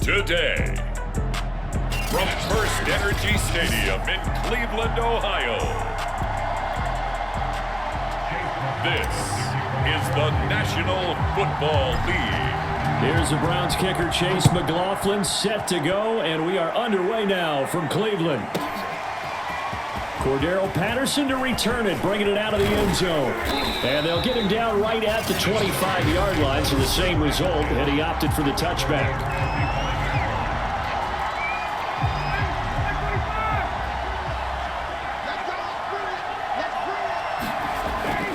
today. From First Energy Stadium in Cleveland, Ohio, this is the National Football League. Here's the Browns kicker Chase McLaughlin set to go, and we are underway now from Cleveland. Cordero Patterson to return it, bringing it out of the end zone. And they'll get him down right at the 25-yard line, so the same result, and he opted for the touchback.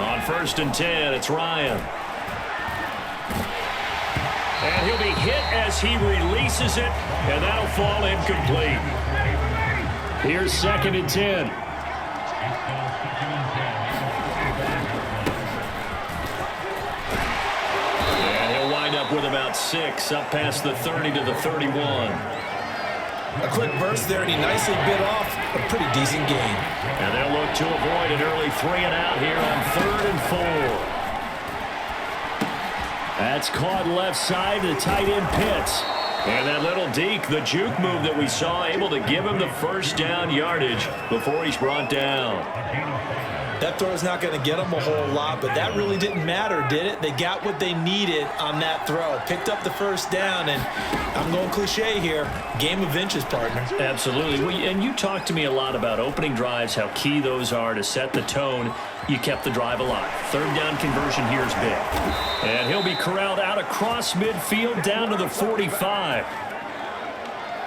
On 1st and 10, it's Ryan. And he'll be hit as he releases it, and that'll fall incomplete. Here's 2nd and 10. With about 6, up past the 30 to the 31. A quick burst there, and he nicely bit off a pretty decent gain. And they'll look to avoid an early 3 and out here on 3rd and 4. That's caught left side, the tight end Pitts. And that little deke, the juke move that we saw, able to give him the first down yardage before he's brought down. That throw is not going to get them a whole lot, but that really didn't matter, did it? They got what they needed on that throw. Picked up the first down, and I'm going cliche here, game of inches, partner. Absolutely. And you talked to me a lot about opening drives, how key those are to set the tone. You kept the drive alive. 3rd down conversion here is big. And he'll be corralled out across midfield down to the 45.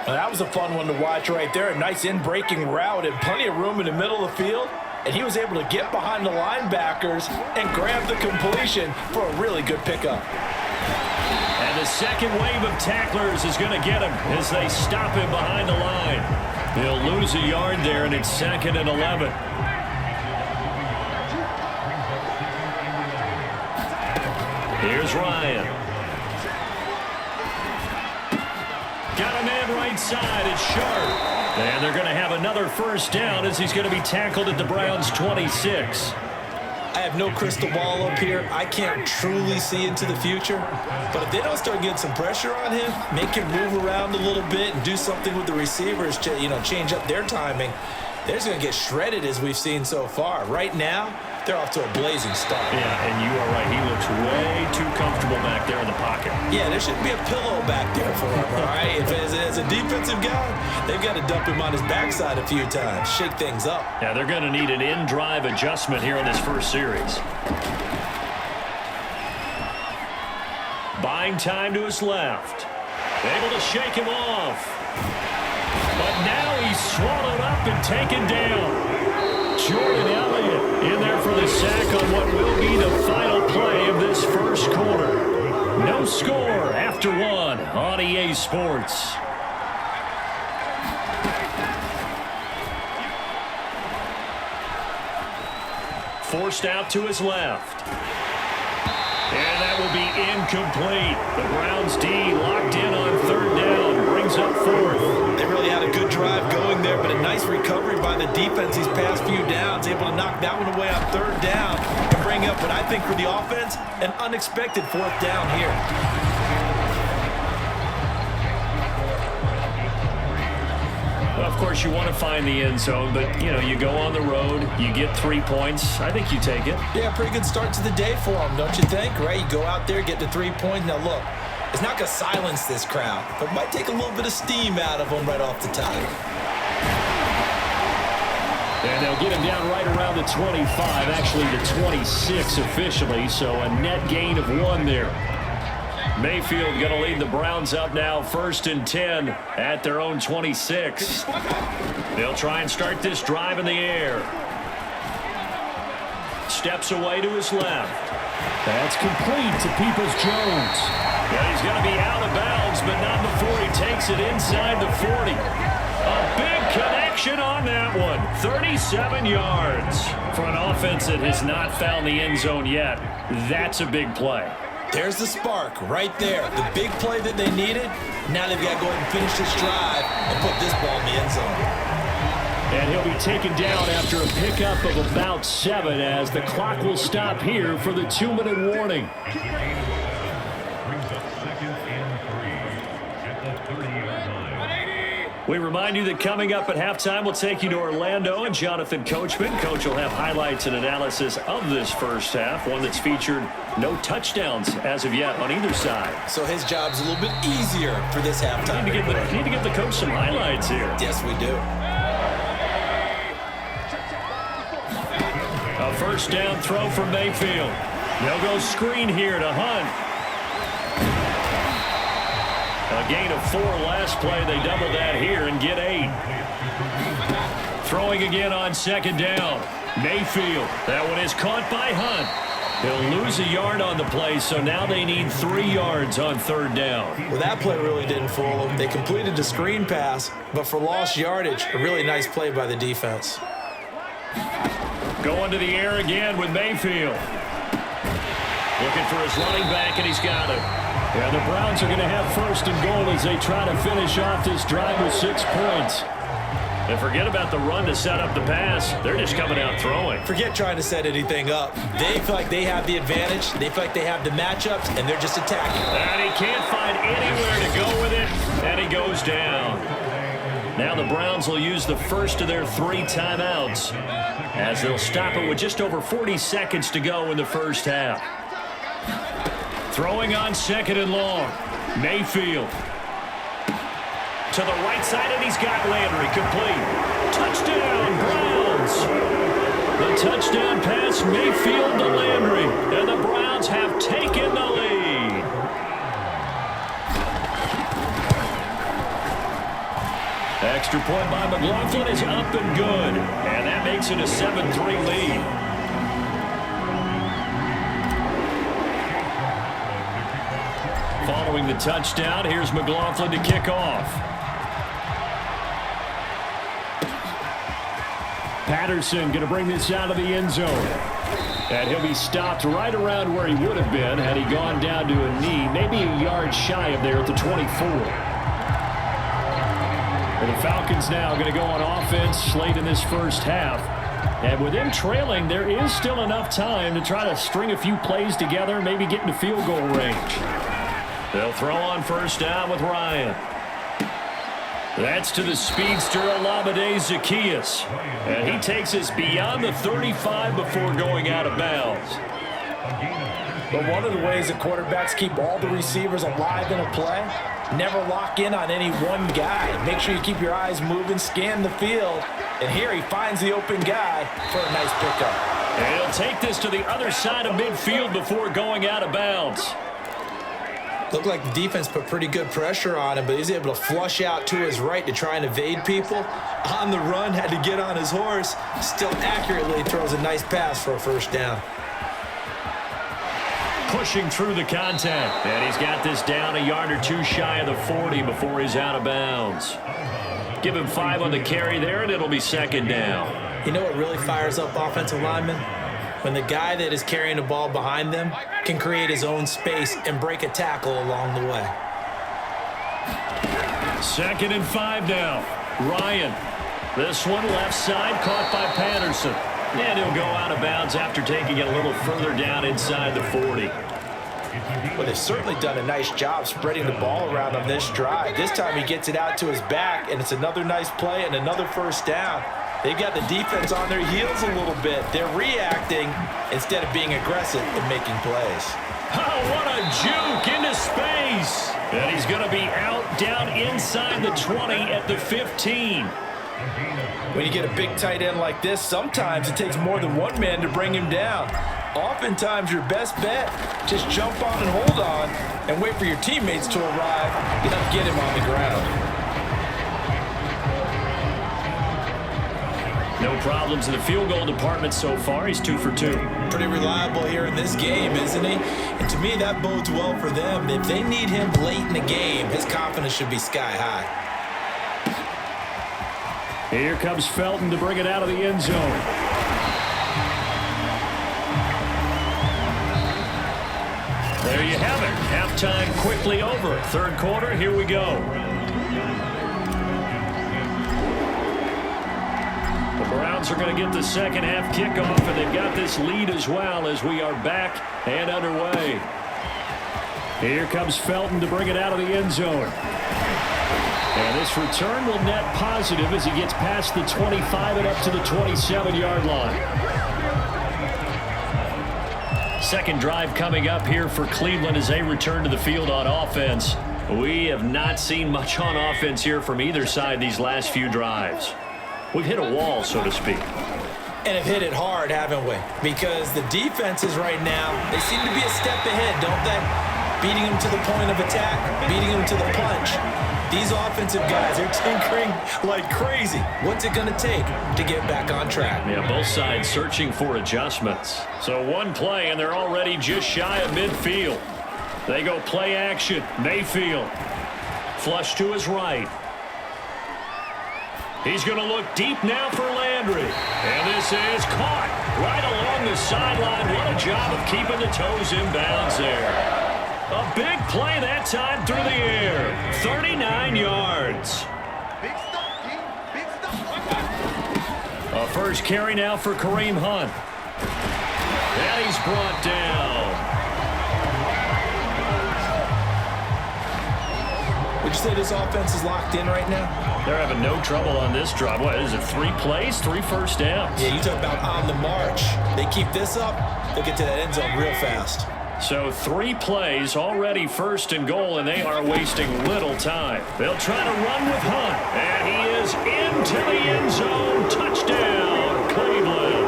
Well, that was a fun one to watch right there. A nice in-breaking route and plenty of room in the middle of the field. And he was able to get behind the linebackers and grab the completion for a really good pickup. And the second wave of tacklers is going to get him as they stop him behind the line. He'll lose a yard there, and it's 2nd and 11. Here's Ryan. Got a man right side. It's Sharp. And they're going to have another first down as he's going to be tackled at the Browns' 26. I have no crystal ball up here. I can't truly see into the future. But if they don't start getting some pressure on him, make him move around a little bit and do something with the receivers, change up their timing, they're just going to get shredded as we've seen so far. Right now, they're off to a blazing start. Yeah, and you are right. He looks way too comfortable back there in the pocket. Yeah, there shouldn't be a pillow back there for him, all right? If as a defensive guy, they've got to dump him on his backside a few times, shake things up. Yeah, they're going to need an in-drive adjustment here in this first series. Buying time to his left. Able to shake him off. But now he's swallowed up and taken down. Jordan Elliott in there for the sack on what will be the final play of this first quarter. No score after 1 on EA Sports. Forced out to his left. And that will be incomplete. The Browns D locked in on 3rd down. Brings up 4th. They really had a good drive going there, but a nice recovery by the defense these past few downs. Able to knock that one away on 3rd down and bring up what I think for the offense, an unexpected 4th down here. Well, of course, you want to find the end zone, but, you go on the road, you get 3 points. I think you take it. Yeah, pretty good start to the day for them, don't you think? Right? You go out there, get to 3 points. Now, look, it's not going to silence this crowd, but it might take a little bit of steam out of them right off the top. And they'll get him down right around the 25, actually the 26 officially, so a net gain of 1 there. Mayfield going to lead the Browns up now 1st and 10 at their own 26. They'll try and start this drive in the air. Steps away to his left. That's complete to Peoples-Jones. Yeah, he's going to be out of bounds, but not before he takes it inside the 40. A big connection on that one. 37 yards. For an offense that has not found the end zone yet, that's a big play. There's the spark right there. The big play that they needed. Now they've got to go ahead and finish this drive and put this ball in the end zone. And he'll be taken down after a pickup of about 7 as the clock will stop here for the 2-minute warning. We remind you that coming up at halftime, we'll take you to Orlando and Jonathan Coachman. Coach will have highlights and analysis of this first half, one that's featured no touchdowns as of yet on either side. So his job's a little bit easier for this halftime. Need to give the coach some highlights here. Yes, we do. A first down throw for Mayfield. They'll go screen here to Hunt. A gain of 4 last play. They double that here and get 8. Throwing again on second down. Mayfield. That one is caught by Hunt. He'll lose a yard on the play, so now they need 3 yards on third down. Well, that play really didn't fool them. They completed the screen pass, but for lost yardage, a really nice play by the defense. Going to the air again with Mayfield. Looking for his running back, and he's got it. Yeah, the Browns are going to have first and goal as they try to finish off this drive with 6 points. And forget about the run to set up the pass. They're just coming out throwing. Forget trying to set anything up. They feel like they have the advantage. They feel like they have the matchups, and they're just attacking. And he can't find anywhere to go with it, and he goes down. Now the Browns will use the first of their 3 timeouts as they'll stop it with just over 40 seconds to go in the first half. Throwing on second and long. Mayfield. To the right side, and he's got Landry complete. Touchdown, Browns. The touchdown pass, Mayfield to Landry. And the Browns have taken the lead. Extra point by McLaughlin is up and good. And that makes it a 7-3 lead. Following the touchdown, here's McLaughlin to kick off. Patterson going to bring this out of the end zone. And he'll be stopped right around where he would have been had he gone down to a knee, maybe a yard shy of there at the 24. And the Falcons now going to go on offense late in this first half. And with them trailing, there is still enough time to try to string a few plays together, maybe get into field goal range. They'll throw on first down with Ryan. That's to the speedster, Olamide Zaccheaus. And he takes us beyond the 35 before going out of bounds. But one of the ways that quarterbacks keep all the receivers alive in a play, never lock in on any one guy. Make sure you keep your eyes moving, scan the field. And here he finds the open guy for a nice pickup. And he'll take this to the other side of midfield before going out of bounds. Looked like the defense put pretty good pressure on him, but he's able to flush out to his right to try and evade people. On the run, had to get on his horse. Still accurately throws a nice pass for a first down. Pushing through the contact. And he's got this down a yard or 2 shy of the 40 before he's out of bounds. Give him 5 on the carry there, and it'll be second down. You know what really fires up offensive linemen? When the guy that is carrying the ball behind them can create his own space and break a tackle along the way. 2nd and 5 now. Ryan. This one left side caught by Patterson. And he'll go out of bounds after taking it a little further down inside the 40. Well, they've certainly done a nice job spreading the ball around on this drive. This time he gets it out to his back, and it's another nice play and another first down. They've got the defense on their heels a little bit. They're reacting instead of being aggressive and making plays. Oh, what a juke into space. And he's going to be out down inside the 20 at the 15. When you get a big tight end like this, sometimes it takes more than one man to bring him down. Oftentimes, your best bet, just jump on and hold on and wait for your teammates to arrive and get him on the ground. No problems in the field goal department so far. He's 2 for 2. Pretty reliable here in this game, isn't he? And to me, that bodes well for them. If they need him late in the game, his confidence should be sky high. Here comes Felton to bring it out of the end zone. There you have it. Halftime quickly over. Third quarter, here we go. The Browns are going to get the second half kickoff, and they've got this lead as well as we are back and underway. Here comes Felton to bring it out of the end zone. And this return will net positive as he gets past the 25 and up to the 27-yard line. Second drive coming up here for Cleveland as they return to the field on offense. We have not seen much on offense here from either side these last few drives. We've hit a wall, so to speak. And have hit it hard, haven't we? Because the defenses right now, they seem to be a step ahead, don't they? Beating them to the point of attack, beating them to the punch. These offensive guys are tinkering like crazy. What's it going to take to get back on track? Yeah, both sides searching for adjustments. So one play, and they're already just shy of midfield. They go play action. Mayfield. Flush to his right. He's going to look deep now for Landry. And this is caught right along the sideline. What a job of keeping the toes in bounds there. A big play that time through the air. 39 yards. A first carry now for Kareem Hunt. And he's brought down. Would you say this offense is locked in right now? They're having no trouble on this drive. What is it, 3 plays, 3 first downs? Yeah, you talk about on the march. They keep this up, they'll get to that end zone real fast. So 3 plays, already first and goal, and they are wasting little time. They'll try to run with Hunt, and he is into the end zone. Touchdown, Cleveland.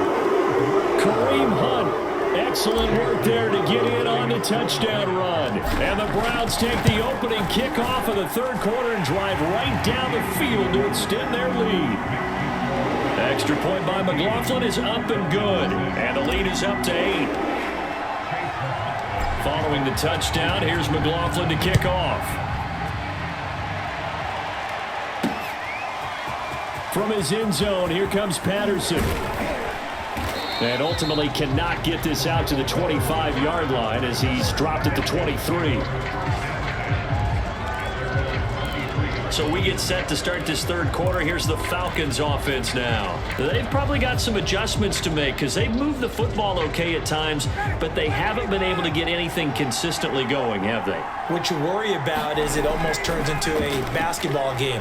Kareem Hunt, excellent work there to get in on the touchdown run. And the Browns take the opening kickoff of the third quarter and drive right down the field to extend their lead. Extra point by McLaughlin is up and good, and the lead is up to 8. Following the touchdown, here's McLaughlin to kick off. From his end zone, here comes Patterson. And ultimately cannot get this out to the 25-yard line as he's dropped at the 23. So we get set to start this third quarter. Here's the Falcons offense now. They've probably got some adjustments to make because they've moved the football okay at times, but they haven't been able to get anything consistently going, have they? What you worry about is it almost turns into a basketball game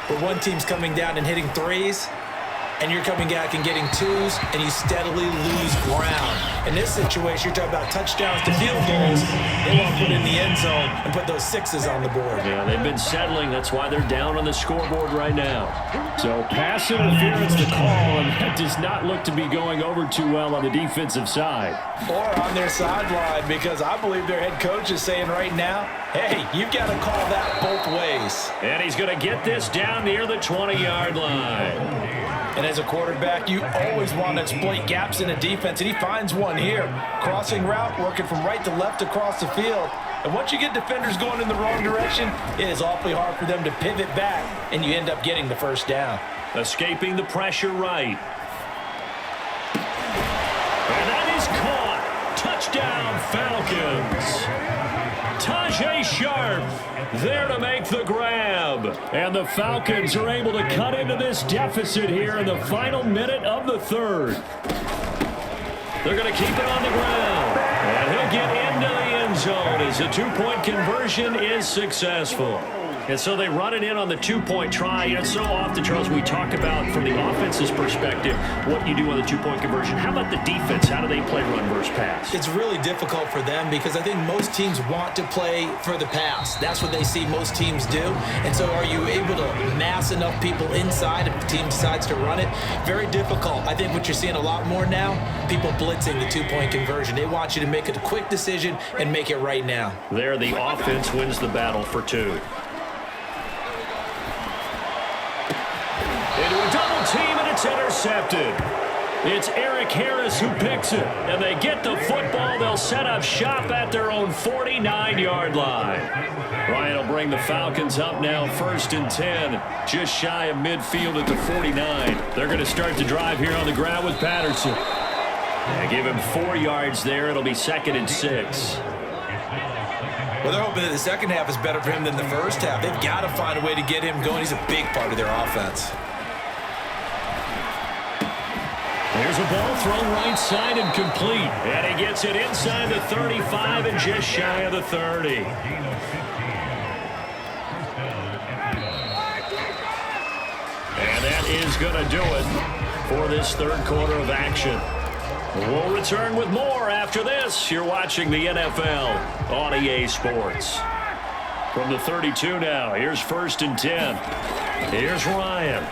where one team's coming down and hitting threes, and you're coming back and getting twos, and you steadily lose ground. In this situation, you're talking about touchdowns to field goals. They want to put in the end zone and put those 6s on the board. Yeah, they've been settling. That's why they're down on the scoreboard right now. So pass interference to call, and that does not look to be going over too well on the defensive side. Or on their sideline, because I believe their head coach is saying right now, hey, you've got to call that both ways. And he's going to get this down near the 20-yard line. And as a quarterback, you always want to exploit gaps in a defense, and he finds one here. Crossing route, working from right to left across the field. And once you get defenders going in the wrong direction, it is awfully hard for them to pivot back, and you end up getting the first down. Escaping the pressure right. And that is caught. Touchdown, Falcons. Tajay Sharp there to make the grab. And the Falcons are able to cut into this deficit here in the final minute of the third. They're going to keep it on the ground. And he'll get into the end zone as the two-point conversion is successful. And so they run it in on the two-point try. You know, so often, Charles, we talk about from the offense's perspective what you do on the two-point conversion. How about the defense? How do they play run versus pass? It's really difficult for them because I think most teams want to play for the pass. That's what they see most teams do. And so are you able to mass enough people inside if the team decides to run it? Very difficult. I think what you're seeing a lot more now, people blitzing the two-point conversion. They want you to make a quick decision and make it right now. There, the offense wins the battle for 2. Into a double team, and it's intercepted. It's Eric Harris who picks it, and they get the football. They'll set up shop at their own 49-yard line. Ryan will bring the Falcons up now, 1st and 10, just shy of midfield at the 49. They're going to start the drive here on the ground with Patterson. They give him 4 yards there. It'll be 2nd and 6. Well, they're hoping that the second half is better for him than the first half. They've got to find a way to get him going. He's a big part of their offense. There's a ball thrown right side and complete. And he gets it inside the 35 and just shy of the 30. is going to do it for this third quarter of action. We'll return with more after this. You're watching the NFL on EA Sports. From the 32 now, here's 1st and 10. Here's Ryan.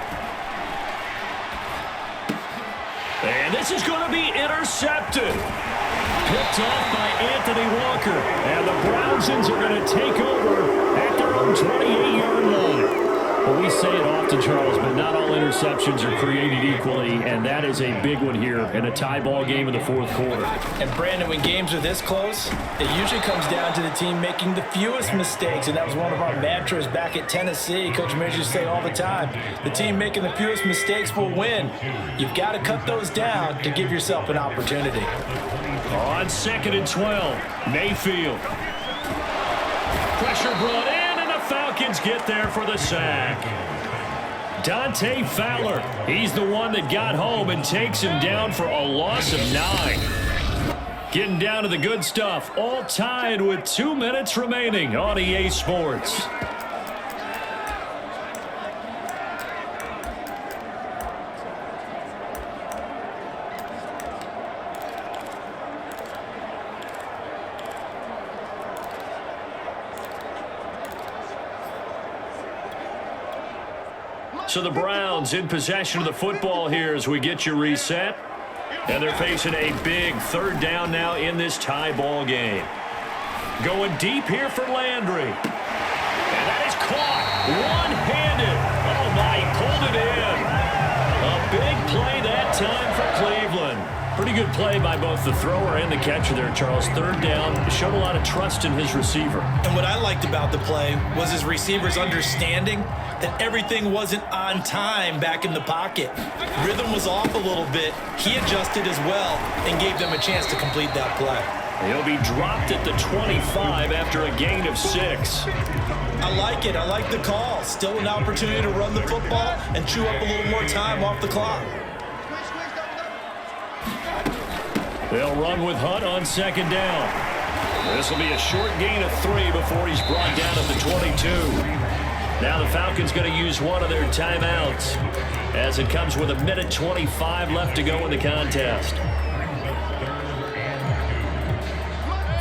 And this is going to be intercepted. Picked off by Anthony Walker. And the Brownsons are going to take over at their own 28-yard line. Well, we say it often, Charles, but not all interceptions are created equally, and that is a big one here in a tie ball game in the fourth quarter. And, Brandon, when games are this close, it usually comes down to the team making the fewest mistakes, and that was one of our mantras back at Tennessee. Coach Mears used to say all the time, the team making the fewest mistakes will win. You've got to cut those down to give yourself an opportunity. On 2nd and 12, Mayfield. Pressure brought in. Falcons get there for the sack. Dante Fowler, he's the one that got home and takes him down for a loss of 9. Getting down to the good stuff, all tied with 2 minutes remaining on EA Sports. So the Browns in possession of the football here as we get you reset. And they're facing a big 3rd down now in this tie ball game. Going deep here for Landry. And that is caught one-handed. Oh, my, he pulled it in. A big play that time for Cleveland. Pretty good play by both the thrower and the catcher there, Charles. 3rd down, showed a lot of trust in his receiver. And what I liked about the play was his receiver's understanding that everything wasn't on time back in the pocket. Rhythm was off a little bit. He adjusted as well and gave them a chance to complete that play. He'll be dropped at the 25 after a gain of 6. I like it. I like the call. Still an opportunity to run the football and chew up a little more time off the clock. They'll run with Hunt on 2nd down. This will be a short gain of 3 before he's brought down at the 22. Now the Falcons going to use one of their timeouts as it comes with 1:25 left to go in the contest.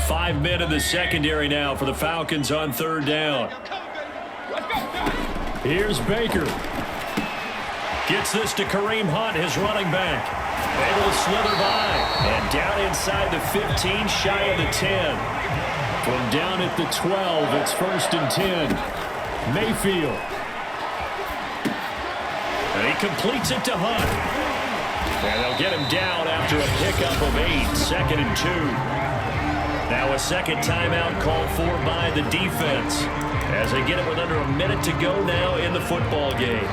5 men in the secondary now for the Falcons on 3rd down. Here's Baker. Gets this to Kareem Hunt, his running back. Able to slither by. And down inside the 15, shy of the 10. From down at the 12, it's 1st and 10. Mayfield. And he completes it to Hunt. And they'll get him down after a pickup of 8, 2nd and 2. Now a second timeout called for by the defense as they get it with under a minute to go now in the football game.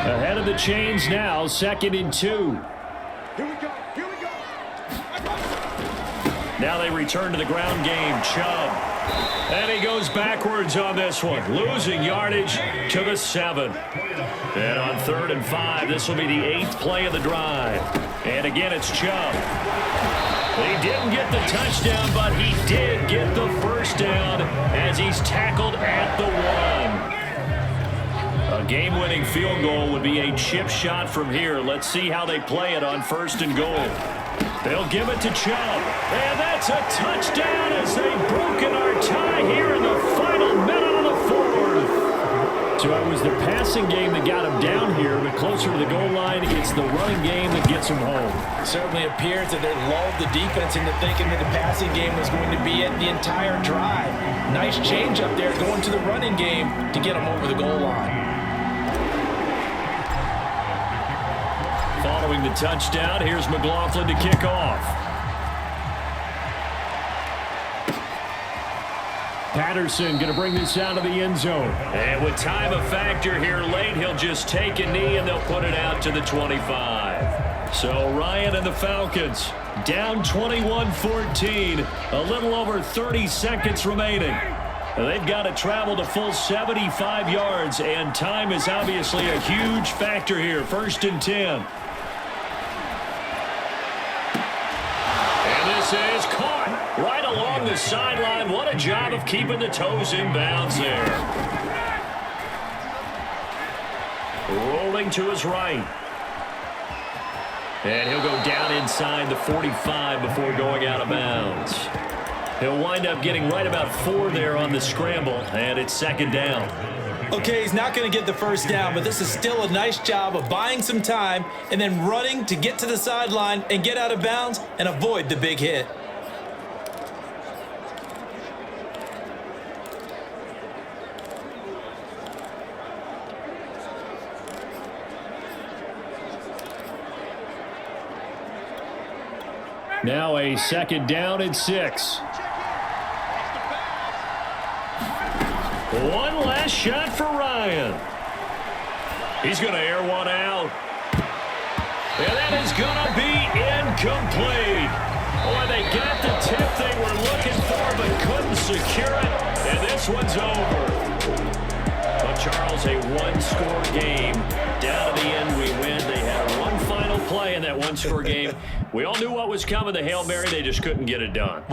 Ahead of the chains now, 2nd and 2. Here we go. Now they return to the ground game. Chubb. And he goes backwards on this one, losing yardage to the 7. And on 3rd and 5, this will be the 8th play of the drive. And again, it's Chubb. He didn't get the touchdown, but he did get the first down as he's tackled at the 1. A game-winning field goal would be a chip shot from here. Let's see how they play it on 1st and goal. They'll give it to Chubb. And that's a touchdown as they've broken our tie here in the final minute of the 4th. So it was the passing game that got him down here, but closer to the goal line, it's the running game that gets him home. It certainly appears that they lulled the defense into thinking that the passing game was going to be it the entire drive. Nice change up there going to the running game to get him over the goal line. Following the touchdown, here's McLaughlin to kick off. Patterson going to bring this out of the end zone. And with time a factor here late, he'll just take a knee and they'll put it out to the 25. So Ryan and the Falcons down 21-14, a little over 30 seconds remaining. They've got to travel the full 75 yards, and time is obviously a huge factor here. 1st and 10. This is caught right along the sideline. What a job of keeping the toes in bounds there. Rolling going to his right. And he'll go down inside the 45 before going out of bounds. He'll wind up getting right about 4 there on the scramble, and it's second down. Okay, he's not going to get the first down, but this is still a nice job of buying some time and then running to get to the sideline and get out of bounds and avoid the big hit. Now a second down and 6. One last shot for Ryan. He's going to air one out. And that is going to be incomplete. Boy, they got the tip they were looking for but couldn't secure it. And this one's over. But Charles, a one-score game. Down to the end, we win. They had one final play in that one-score game. We all knew what was coming, the Hail Mary. They just couldn't get it done.